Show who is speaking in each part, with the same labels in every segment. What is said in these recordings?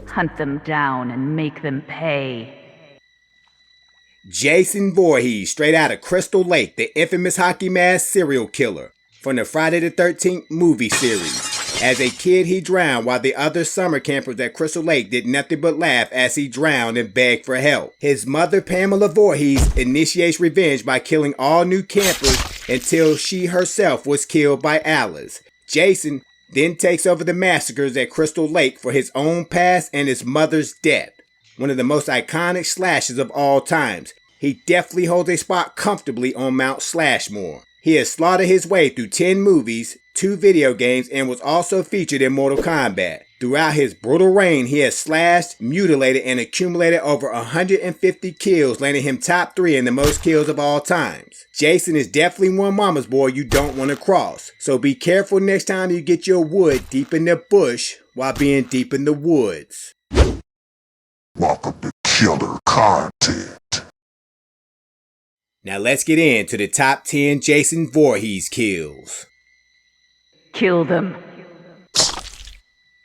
Speaker 1: Hunt them down and make them pay.
Speaker 2: Jason Voorhees, straight out of Crystal Lake, the infamous hockey mask serial killer from the Friday the 13th movie series. As a kid, he drowned while the other summer campers at Crystal Lake did nothing but laugh as he drowned and begged for help. His mother, Pamela Voorhees, initiates revenge by killing all new campers until she herself was killed by Alice. Jason then takes over the massacres at Crystal Lake for his own past and his mother's death. One of the most iconic slashers of all times. He definitely holds a spot comfortably on Mount Slashmore. He has slaughtered his way through 10 movies, 2 video games, and was also featured in Mortal Kombat. Throughout his brutal reign, he has slashed, mutilated, and accumulated over 150 kills, landing him top 3 in the most kills of all times. Jason is definitely one mama's boy you don't want to cross, so be careful next time you get your wood deep in the bush while being deep in the woods.
Speaker 3: Welcome to killer content.
Speaker 2: Now let's get into the top 10 Jason Voorhees kills.
Speaker 1: Kill them.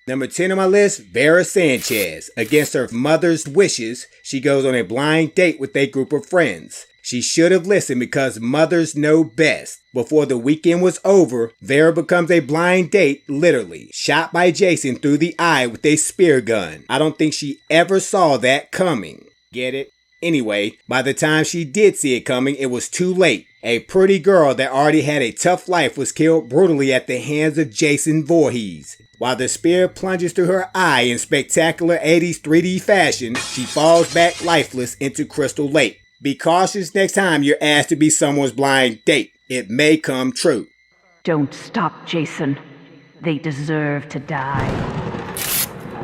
Speaker 2: Number 10 on my list, Vera Sanchez. Against her mother's wishes, she goes on a blind date with a group of friends. She should have listened because mothers know best. Before the weekend was over, Vera becomes a blind date, literally, shot by Jason through the eye with a spear gun. I don't think she ever saw that coming. Get it? Anyway, by the time she did see it coming, it was too late. A pretty girl that already had a tough life was killed brutally at the hands of Jason Voorhees. While the spear plunges through her eye in spectacular 80s 3D fashion, she falls back lifeless into Crystal Lake. Be cautious next time you're asked to be someone's blind date. It may come true.
Speaker 1: Don't stop, Jason. They deserve to die.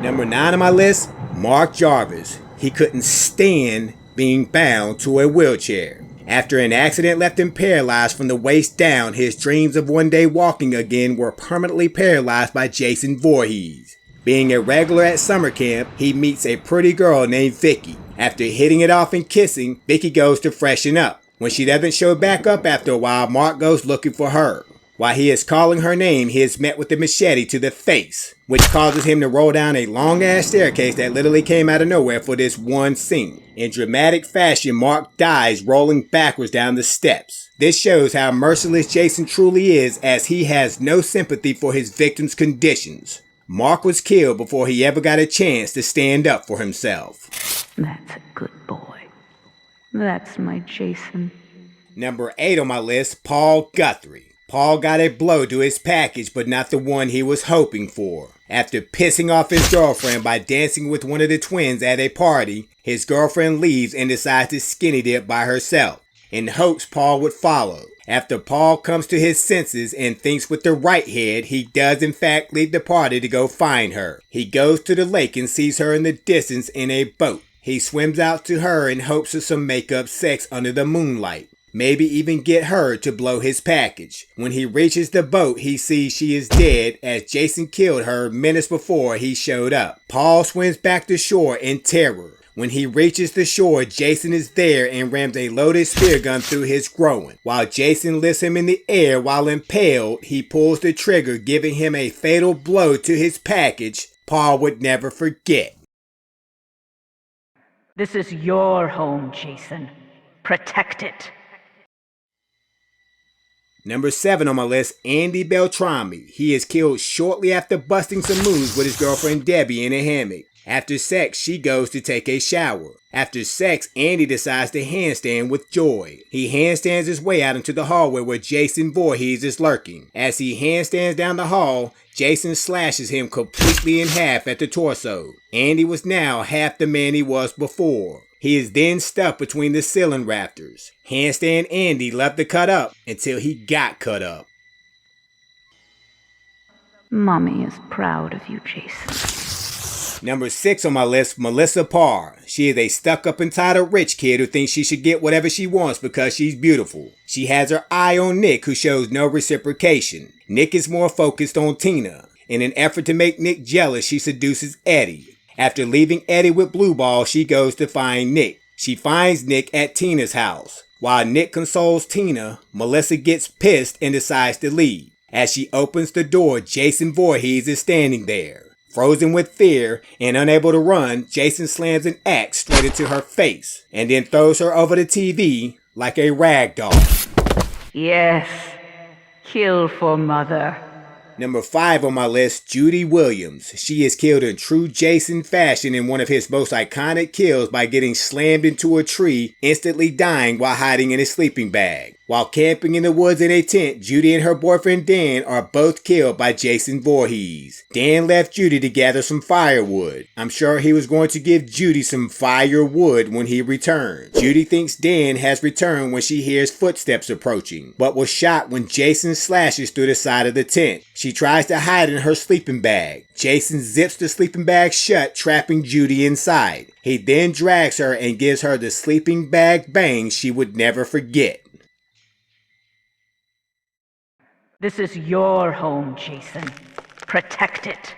Speaker 2: Number 9 on my list, Mark Jarvis. He couldn't stand being bound to a wheelchair. After an accident left him paralyzed from the waist down, his dreams of one day walking again were permanently paralyzed by Jason Voorhees. Being a regular at summer camp, he meets a pretty girl named Vicky. After hitting it off and kissing, Vicky goes to freshen up. When she doesn't show back up after a while, Mark goes looking for her. While he is calling her name, he is met with a machete to the face, which causes him to roll down a long-ass staircase that literally came out of nowhere for this one scene. In dramatic fashion, Mark dies rolling backwards down the steps. This shows how merciless Jason truly is, as he has no sympathy for his victims' conditions. Mark was killed before he ever got a chance to stand up for himself.
Speaker 1: That's a good boy. That's my Jason.
Speaker 2: Number 8 on my list, Paul Guthrie. Paul got a blow to his package, but not the one he was hoping for. After pissing off his girlfriend by dancing with one of the twins at a party, his girlfriend leaves and decides to skinny dip by herself, in hopes Paul would follow. After Paul comes to his senses and thinks with the right head, he does in fact leave the party to go find her. He goes to the lake and sees her in the distance in a boat. He swims out to her in hopes of some make-up sex under the moonlight. Maybe even get her to blow his package. When he reaches the boat, he sees she is dead, as Jason killed her minutes before he showed up. Paul swims back to shore in terror. When he reaches the shore, Jason is there and rams a loaded spear gun through his groin. While Jason lifts him in the air while impaled, he pulls the trigger, giving him a fatal blow to his package Paul would never forget.
Speaker 1: This is your home, Jason. Protect it.
Speaker 2: Number 7 on my list, Andy Beltrami. He is killed shortly after busting some moves with his girlfriend Debbie in a hammock. After sex, she goes to take a shower. After sex, Andy decides to handstand with joy. He handstands his way out into the hallway where Jason Voorhees is lurking. As he handstands down the hall, Jason slashes him completely in half at the torso. Andy was now half the man he was before. He is then stuck between the ceiling rafters. Handstand Andy left to cut up until he got cut up.
Speaker 1: Mommy is proud of you, Jason.
Speaker 2: Number 6 on my list, Melissa Parr. She is a stuck-up entitled rich kid who thinks she should get whatever she wants because she's beautiful. She has her eye on Nick, who shows no reciprocation. Nick is more focused on Tina. In an effort to make Nick jealous, she seduces Eddie. After leaving Eddie with Blue Ball, she goes to find Nick. She finds Nick at Tina's house. While Nick consoles Tina, Melissa gets pissed and decides to leave. As she opens the door, Jason Voorhees is standing there. Frozen with fear and unable to run, Jason slams an axe straight into her face and then throws her over the TV like a rag doll.
Speaker 1: Yes. Kill for mother.
Speaker 2: Number 5 on my list, Judy Williams. She is killed in true Jason fashion in one of his most iconic kills by getting slammed into a tree, instantly dying while hiding in a sleeping bag. While camping in the woods in a tent, Judy and her boyfriend Dan are both killed by Jason Voorhees. Dan left Judy to gather some firewood. I'm sure he was going to give Judy some firewood when he returned. Judy thinks Dan has returned when she hears footsteps approaching, but was shot when Jason slashes through the side of the tent. She tries to hide in her sleeping bag. Jason zips the sleeping bag shut, trapping Judy inside. He then drags her and gives her the sleeping bag bang she would never forget.
Speaker 1: This is your home, Jason. Protect it.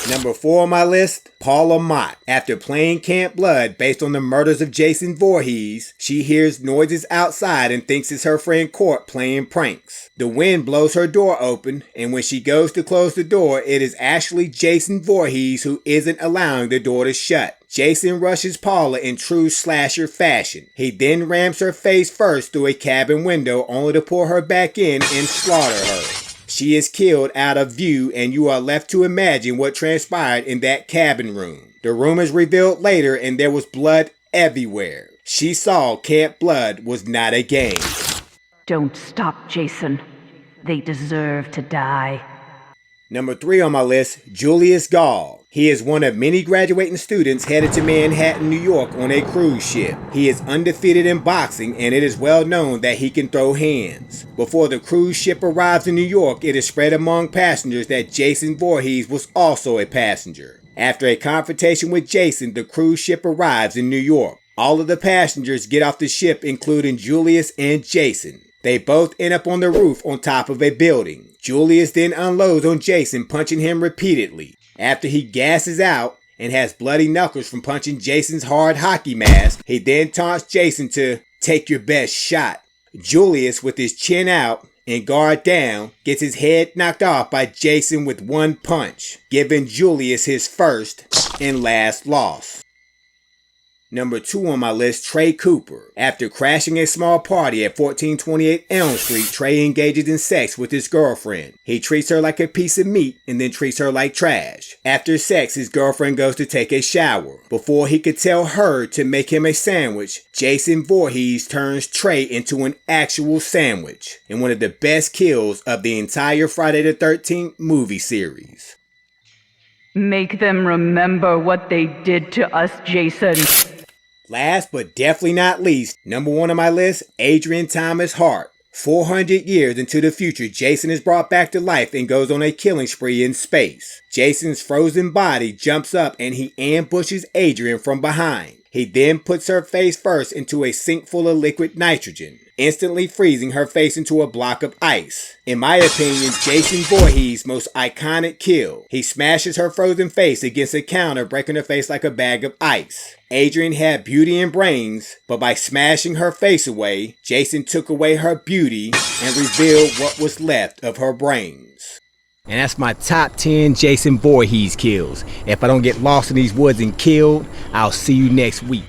Speaker 2: Number 4 on my list, Paula Mott. After playing Camp Blood based on the murders of Jason Voorhees, she hears noises outside and thinks it's her friend Court playing pranks. The wind blows her door open, and when she goes to close the door, it is actually Jason Voorhees who isn't allowing the door to shut. Jason rushes Paula in true slasher fashion. He then rams her face first through a cabin window only to pull her back in and slaughter her. She is killed out of view, and you are left to imagine what transpired in that cabin room. The room is revealed later, and there was blood everywhere. She saw Camp Blood was not a game.
Speaker 1: Don't stop, Jason. They deserve to die.
Speaker 2: Number 3 on my list, Julius Gall. He is one of many graduating students headed to Manhattan, New York on a cruise ship. He is undefeated in boxing, and it is well known that he can throw hands. Before the cruise ship arrives in New York, it is spread among passengers that Jason Voorhees was also a passenger. After a confrontation with Jason, the cruise ship arrives in New York. All of the passengers get off the ship, including Julius and Jason. They both end up on the roof on top of a building. Julius then unloads on Jason, punching him repeatedly. After he gasses out and has bloody knuckles from punching Jason's hard hockey mask, he then taunts Jason to take your best shot. Julius, with his chin out and guard down, gets his head knocked off by Jason with one punch, giving Julius his first and last loss. Number 2 on my list, Trey Cooper. After crashing a small party at 1428 Elm Street, Trey engages in sex with his girlfriend. He treats her like a piece of meat and then treats her like trash. After sex, his girlfriend goes to take a shower. Before he could tell her to make him a sandwich, Jason Voorhees turns Trey into an actual sandwich in one of the best kills of the entire Friday the 13th movie series.
Speaker 1: Make them remember what they did to us, Jason.
Speaker 2: Last but definitely not least, number 1 on my list, Adrian Thomas Hart. 400 years into the future, Jason is brought back to life and goes on a killing spree in space. Jason's frozen body jumps up and he ambushes Adrian from behind. He then puts her face first into a sink full of liquid nitrogen, instantly freezing her face into a block of ice. In my opinion, Jason Voorhees' most iconic kill. He smashes her frozen face against a counter, breaking her face like a bag of ice. Adrian had beauty and brains, but by smashing her face away, Jason took away her beauty and revealed what was left of her brains. And that's my top 10 Jason Voorhees kills. If I don't get lost in these woods and killed, I'll see you next week.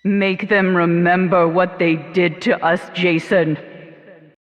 Speaker 1: Make them remember what they did to us, Jason.